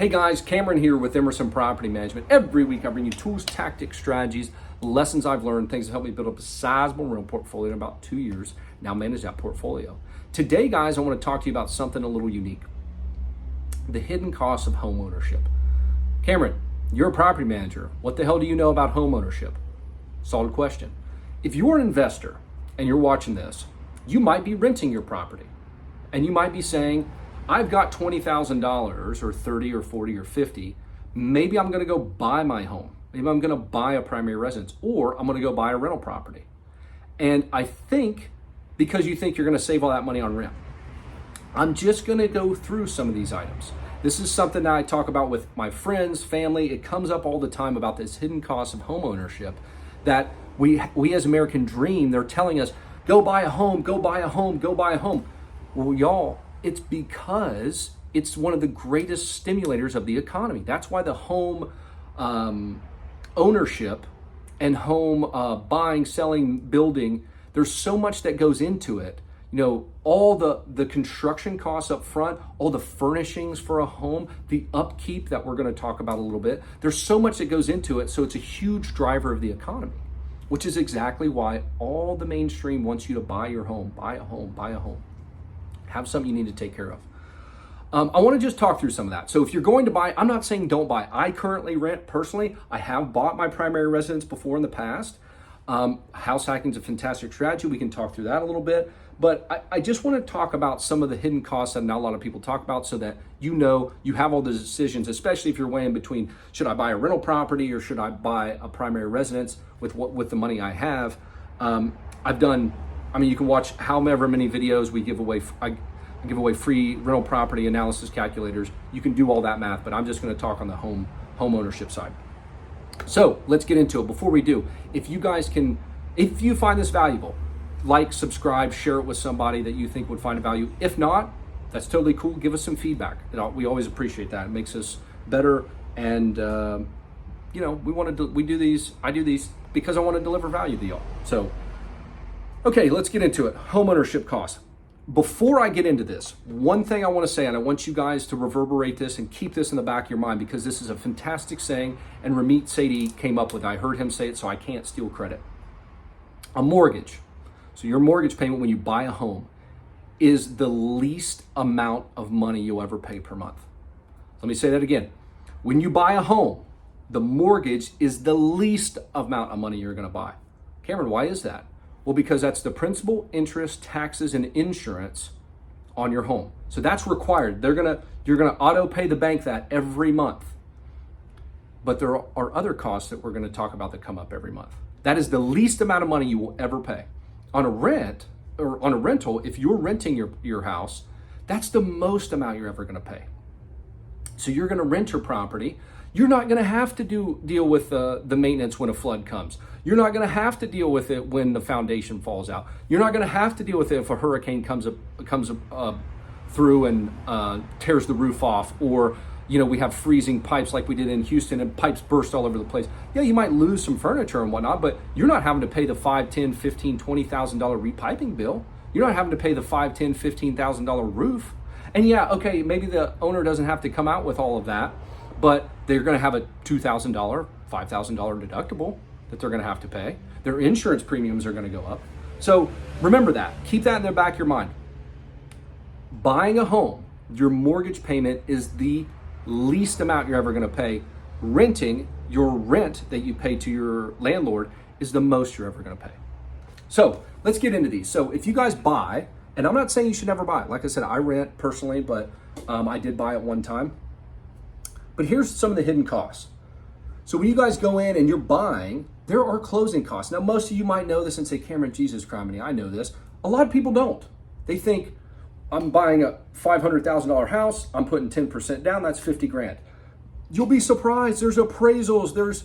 Hey guys, Cameron here with Emerson Property Management. Every week I bring you tools, tactics, strategies, lessons I've learned, things that help me build up a sizable rental portfolio in about 2 years. Now manage that portfolio. Today, guys, I want to talk to you about something a little unique. The hidden costs of home ownership. Cameron, you're a property manager. What the hell do you know about home ownership? Solid question. If you're an investor and you're watching this, you might be renting your property. And you might be saying, I've got $20,000 or 30 or 40 or 50. Maybe I'm gonna go buy my home. Maybe I'm gonna buy a primary residence, or I'm gonna go buy a rental property. And I think, because you think you're gonna save all that money on rent, I'm just gonna go through some of these items. This is something that I talk about with my friends, family. It comes up all the time about this hidden cost of home ownership that we as American dream, they're telling us, go buy a home, go buy a home, go buy a home. Well, y'all, it's because it's one of the greatest stimulators of the economy. That's why the home ownership and home buying, selling, building, there's so much that goes into it. You know, all the construction costs up front, all the furnishings for a home, the upkeep that we're going to talk about a little bit. There's so much that goes into it. So it's a huge driver of the economy, which is exactly why all the mainstream wants you to buy your home, buy a home, buy a home. Have something you need to take care of. I want to just talk through some of that. So if you're going to buy, I'm not saying don't buy. I currently rent personally. I have bought my primary residence before in the past. House hacking is a fantastic strategy. We can talk through that a little bit. But I just want to talk about some of the hidden costs that not a lot of people talk about so that you know you have all the decisions, especially if you're weighing between, should I buy a rental property or should I buy a primary residence with the money I have? You can watch however many videos we give away. I give away free rental property analysis calculators. You can do all that math, but I'm just going to talk on the home ownership side. So let's get into it. Before we do, if you find this valuable, like, subscribe, share it with somebody that you think would find it value. If not, that's totally cool. Give us some feedback. We always appreciate that. It makes us better. And we do these. I do these because I want to deliver value to y'all. So. Okay, let's get into it. Home ownership costs. Before I get into this, one thing I want to say, and I want you guys to reverberate this and keep this in the back of your mind because this is a fantastic saying, and Ramit Sethi came up with it. I heard him say it, so I can't steal credit. A mortgage, so your mortgage payment when you buy a home, is the least amount of money you'll ever pay per month. Let me say that again. When you buy a home, the mortgage is the least amount of money you're going to buy. Cameron, why is that? Well, because that's the principal, interest, taxes, and insurance on your home. So that's required. You're gonna auto pay the bank that every month. But there are other costs that we're gonna talk about that come up every month. That is the least amount of money you will ever pay. On a rental, if you're renting your house, that's the most amount you're ever gonna pay. So you're gonna rent your property. You're not going to have to deal with the maintenance when a flood comes. You're not going to have to deal with it when the foundation falls out. You're not going to have to deal with it if a hurricane comes through and tears the roof off, or we have freezing pipes like we did in Houston and pipes burst all over the place. Yeah, you might lose some furniture and whatnot, but you're not having to pay the $5,000, $10,000, $15,000, $20,000 repiping bill. You're not having to pay the $5,000, $10,000, $15,000 roof. And yeah, okay, maybe the owner doesn't have to come out with all of that, but they're going to have a $2,000, $5,000 deductible that they're going to have to pay. Their insurance premiums are going to go up. So remember that. Keep that in the back of your mind. Buying a home, your mortgage payment is the least amount you're ever going to pay. Renting, your rent that you pay to your landlord, is the most you're ever going to pay. So let's get into these. So if you guys buy, and I'm not saying you should never buy. Like I said, I rent personally, but I did buy at one time. But here's some of the hidden costs. So when you guys go in and you're buying, there are closing costs. Now, most of you might know this and say, Cameron, Jesus criminy, I know this. A lot of people don't. They think, I'm buying a $500,000 house, I'm putting 10% down, that's 50 grand. You'll be surprised, there's appraisals, there's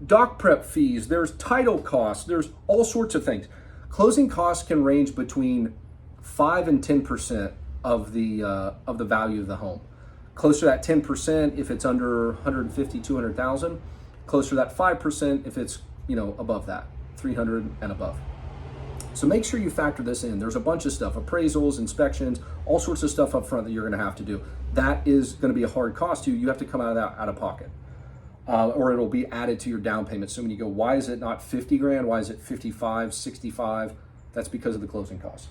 doc prep fees, there's title costs, there's all sorts of things. Closing costs can range between 5 and 10% of the value of the home. Closer to that 10% if it's under 150, 200,000. Closer to that 5% if it's above that, 300 and above. So make sure you factor this in. There's a bunch of stuff, appraisals, inspections, all sorts of stuff up front that you're gonna have to do. That is gonna be a hard cost to you. You have to come out of that out of pocket. Or it'll be added to your down payment. So when you go, why is it not 50 grand? Why is it 55, 65? That's because of the closing costs.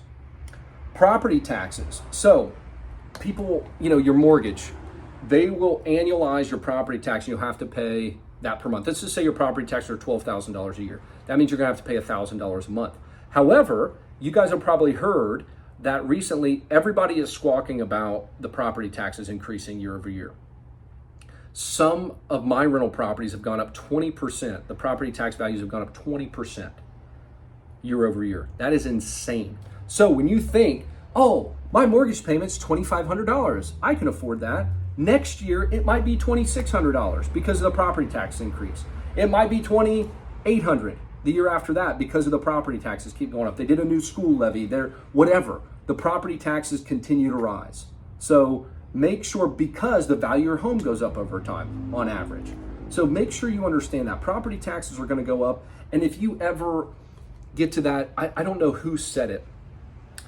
Property taxes. So people, your mortgage, they will annualize your property tax and you'll have to pay that per month. Let's just say your property taxes are $12,000 a year. That means you're gonna have to pay $1,000 a month. However, you guys have probably heard that recently everybody is squawking about the property taxes increasing year over year. Some of my rental properties have gone up 20%. The property tax values have gone up 20% year over year. That is insane. So when you think, oh, my mortgage payment's $2,500, I can afford that. Next year, it might be $2,600 because of the property tax increase. It might be $2,800 the year after that because of the property taxes keep going up. They did a new school levy, whatever. The property taxes continue to rise. So make sure, because the value of your home goes up over time on average. So make sure you understand that property taxes are going to go up. And if you ever get to that, I don't know who said it.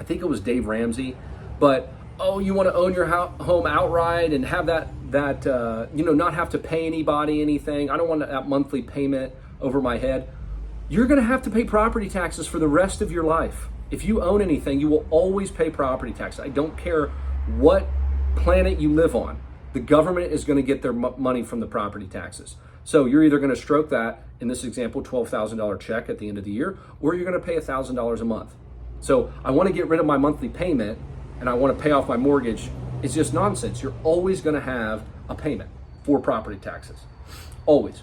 I think it was Dave Ramsey, but you want to own your home outright and have that not have to pay anybody anything. I don't want that monthly payment over my head. You're going to have to pay property taxes for the rest of your life. If you own anything, you will always pay property taxes. I don't care what planet you live on. The government is going to get their money from the property taxes. So you're either going to stroke that, in this example, $12,000 check at the end of the year, or you're going to pay $1,000 a month. So I want to get rid of my monthly payment and I want to pay off my mortgage. It's just nonsense. You're always going to have a payment for property taxes. Always.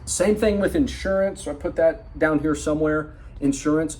Same thing with insurance. So I put that down here somewhere. Insurance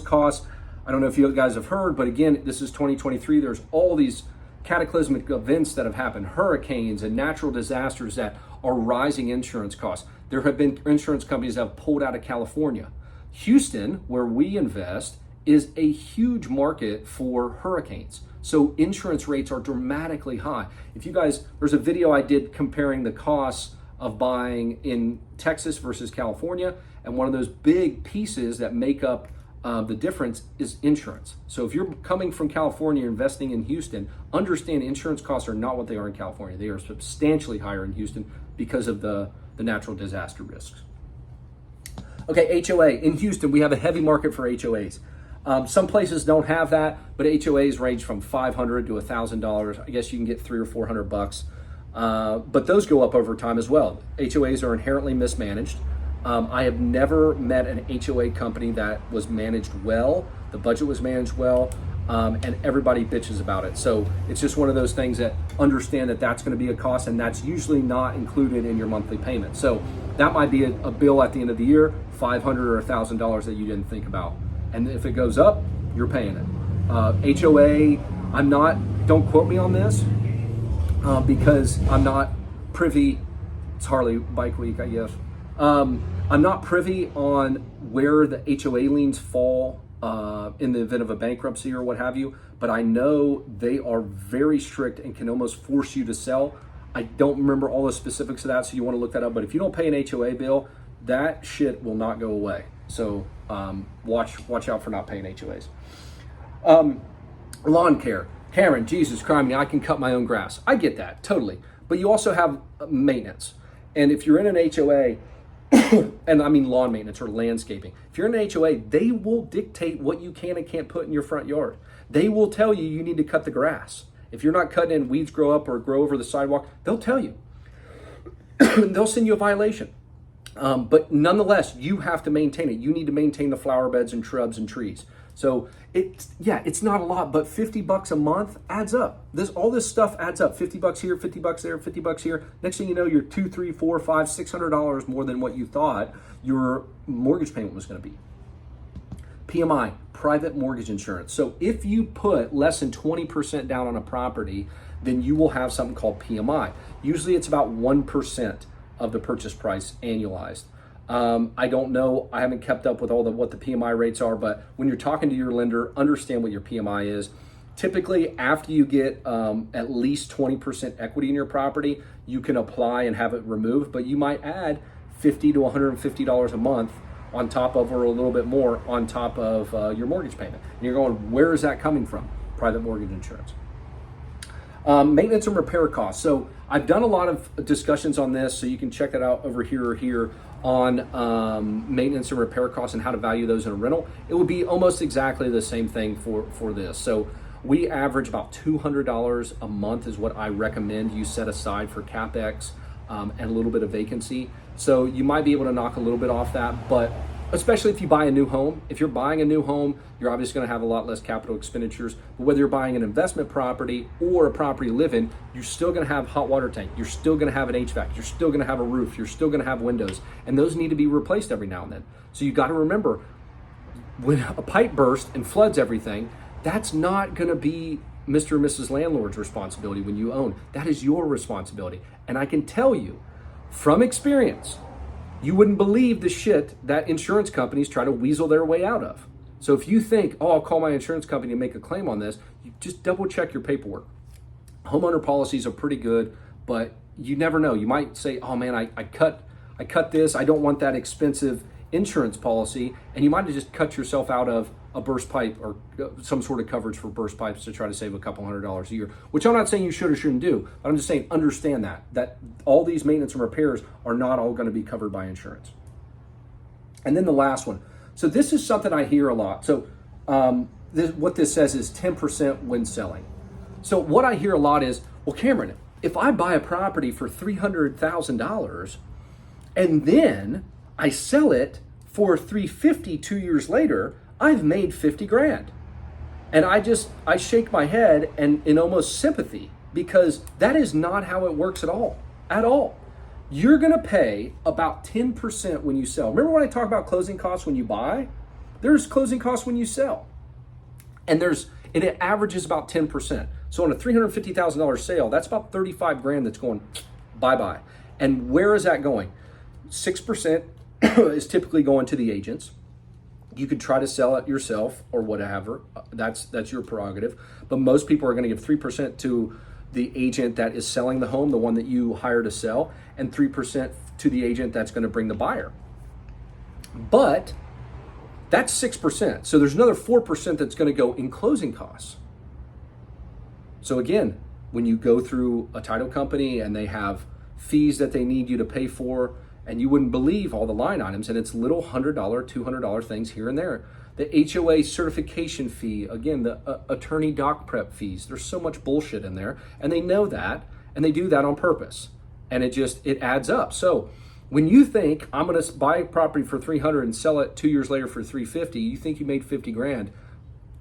costs. I don't know if you guys have heard, but again, this is 2023. There's all these cataclysmic events that have happened, hurricanes and natural disasters that are rising insurance costs. There have been insurance companies that have pulled out of California. Houston, where we invest, is a huge market for hurricanes. So insurance rates are dramatically high. If you guys, there's a video I did comparing the costs of buying in Texas versus California, and one of those big pieces that make up the difference is insurance. So if you're coming from California investing in Houston, understand insurance costs are not what they are in California. They are substantially higher in Houston because of the natural disaster risks. Okay, HOA. In Houston, we have a heavy market for HOAs. Some places don't have that, but HOAs range from $500 to $1,000. I guess you can get $300 or $400. But those go up over time as well. HOAs are inherently mismanaged. I have never met an HOA company that was managed well. The budget was managed well, and everybody bitches about it. So it's just one of those things that understand that that's going to be a cost, and that's usually not included in your monthly payment. So that might be a bill at the end of the year, $500 or $1,000 that you didn't think about. And if it goes up, you're paying it. HOA, don't quote me on this because I'm not privy. It's Harley Bike Week, I guess. I'm not privy on where the HOA liens fall in the event of a bankruptcy or what have you, but I know they are very strict and can almost force you to sell. I don't remember all the specifics of that, so you want to look that up. But if you don't pay an HOA bill, that shit will not go away. So watch out for not paying HOAs. Lawn care. Cameron, Jesus Christ, I can cut my own grass. I get that, totally. But you also have maintenance. And if you're in an HOA, and I mean lawn maintenance or landscaping, if you're in an HOA, they will dictate what you can and can't put in your front yard. They will tell you need to cut the grass. If you're not cutting and weeds grow up or grow over the sidewalk, they'll tell you. They'll send you a violation. But nonetheless, you have to maintain it. You need to maintain the flower beds and shrubs and trees. So it's not a lot, but $50 a month adds up. All this stuff adds up. $50 here, $50 there, $50 here. Next thing you know, you're $200, $300, $400, $500, $600 more than what you thought your mortgage payment was going to be. PMI, private mortgage insurance. So if you put less than 20% down on a property, then you will have something called PMI. Usually it's about 1% of the purchase price annualized. I don't know, I haven't kept up with what the PMI rates are, but when you're talking to your lender, understand what your PMI is. Typically, after you get at least 20% equity in your property, you can apply and have it removed, but you might add $50 to $150 a month on top of, or a little bit more on top of your mortgage payment. And you're going, where is that coming from? Private mortgage insurance. Maintenance and repair costs. So I've done a lot of discussions on this, so you can check that out over here or here on maintenance and repair costs and how to value those in a rental. It would be almost exactly the same thing for this. So we average about $200 a month is what I recommend you set aside for CapEx and a little bit of vacancy. So you might be able to knock a little bit off that, but especially if you buy a new home. If you're buying a new home, you're obviously going to have a lot less capital expenditures. But whether you're buying an investment property or a property to live in, you're still going to have hot water tank. You're still going to have an HVAC. You're still going to have a roof. You're still going to have windows. And those need to be replaced every now and then. So you got to remember, when a pipe bursts and floods everything, that's not going to be Mr. and Mrs. Landlord's responsibility when you own. That is your responsibility. And I can tell you from experience, you wouldn't believe the shit that insurance companies try to weasel their way out of. So if you think, oh, I'll call my insurance company and make a claim on this, you just double check your paperwork. Homeowner policies are pretty good, but you never know. You might say, oh man, I cut this. I don't want that expensive insurance policy. And you might have just cut yourself out of a burst pipe or some sort of coverage for burst pipes to try to save a couple $100 a year, which I'm not saying you should or shouldn't do, but I'm just saying understand that all these maintenance and repairs are not all going to be covered by insurance. And then the last one. So this is something I hear a lot. So what this says is 10% when selling. So what I hear a lot is, well, Cameron, if I buy a property for $300,000 and then I sell it for $350 2 years later, I've made 50 grand. And I shake my head and in almost sympathy, because that is not how it works at all. You're gonna pay about 10% when you sell. Remember when I talk about closing costs when you buy? There's closing costs when you sell. And it averages about 10%. So on a $350,000 sale, that's about 35 grand that's going bye-bye. And where is that going? 6% is typically going to the agents. You could try to sell it yourself or whatever. That's your prerogative. But most people are going to give 3% to the agent that is selling the home, the one that you hire to sell, and 3% to the agent that's going to bring the buyer. But that's 6%. So there's another 4% that's going to go in closing costs. So again, when you go through a title company and they have fees that they need you to pay for, and you wouldn't believe all the line items, and it's little $100, $200 things here and there. The HOA certification fee, again, the attorney doc prep fees. There's so much bullshit in there, and they know that, and they do that on purpose. And it adds up. So when you think I'm gonna buy a property for 300 and sell it 2 years later for 350, you think you made 50 grand,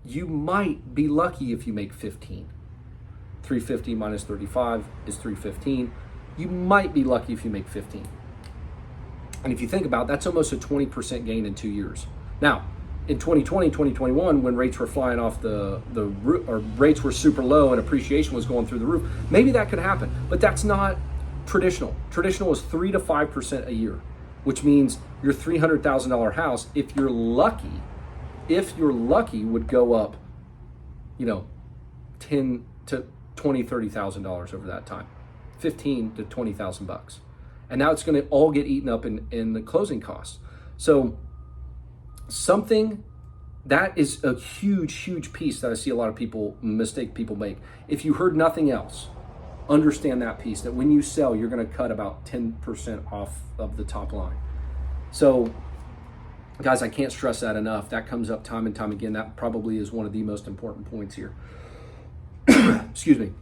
you might be lucky if you make 15. 350 minus 35 is 315. You might be lucky if you make 15. And if you think about it, that's almost a 20% gain in 2 years. Now, in 2020, 2021, when rates were flying off the roof, or rates were super low and appreciation was going through the roof, maybe that could happen, but that's not traditional. Traditional is 3 to 5% a year, which means your $300,000 house, if you're lucky, would go up, $10 to $20, $30,000 over that time, 15 to 20,000 bucks. And now it's going to all get eaten up in the closing costs. So something that is a huge piece that I see a lot of mistake people make. If you heard nothing else, understand that piece, that when you sell, you're going to cut about 10% off of the top line. So guys, I can't stress that enough. That comes up time and time again. That probably is one of the most important points here. Excuse me.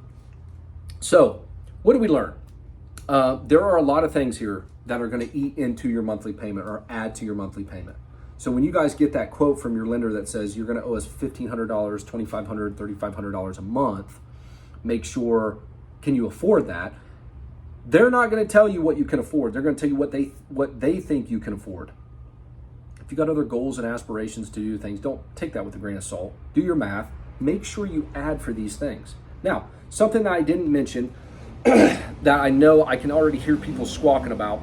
So what did we learn? There are a lot of things here that are going to eat into your monthly payment or add to your monthly payment. So when you guys get that quote from your lender that says you're going to owe us $1,500, $2,500, $3,500 a month, make sure, can you afford that? They're not going to tell you what you can afford. They're going to tell you what they think you can afford. If you got other goals and aspirations to do things, don't take that with a grain of salt. Do your math. Make sure you add for these things. Now, something that I didn't mention that I know I can already hear people squawking about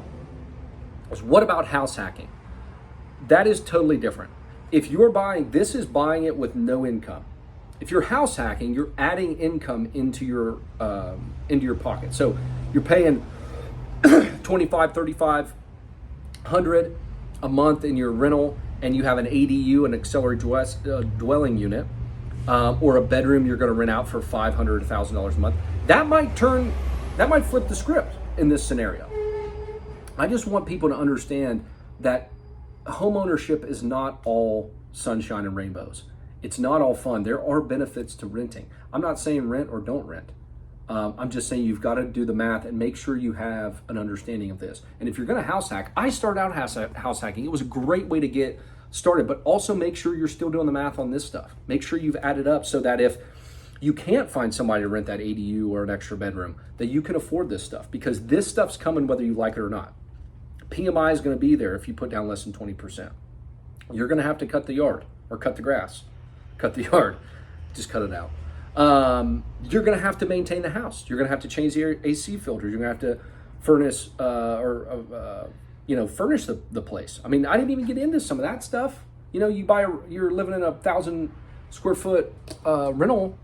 is, what about house hacking? That is totally different. If you're buying, this is buying it with no income. If you're house hacking, you're adding income into your pocket. So you're paying 25, 35, 100, a month in your rental and you have an ADU, an accelerated dwelling unit, or a bedroom you're going to rent out for $500, $1,000 a month, that might flip the script in this scenario. I just want people to understand that home ownership is not all sunshine and rainbows. It's not all fun. There are benefits to renting. I'm not saying rent or don't rent. I'm just saying you've got to do the math and make sure you have an understanding of this. And if you're going to house hack, I started out house hacking. It was a great way to get started, but also make sure you're still doing the math on this stuff. Make sure you've added up so that if you can't find somebody to rent that ADU or an extra bedroom, that you can afford this stuff, because this stuff's coming whether you like it or not. PMI is going to be there if you put down less than 20%. You're going to have to cut the yard or cut the grass. Cut the yard. Just cut it out. You're going to have to maintain the house. You're going to have to change the AC filters. You're going to have to furnish furnish the place. I mean, I didn't even get into some of that stuff. You're living in a 1,000 square foot rental,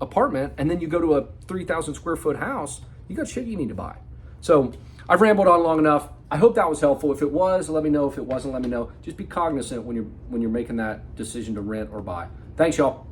apartment, and then you go to a 3,000 square foot house. You got shit you need to buy. So I've rambled on long enough. I hope that was helpful. If it was, let me know. If it wasn't, let me know. Just be cognizant when you're making that decision to rent or buy. Thanks, y'all.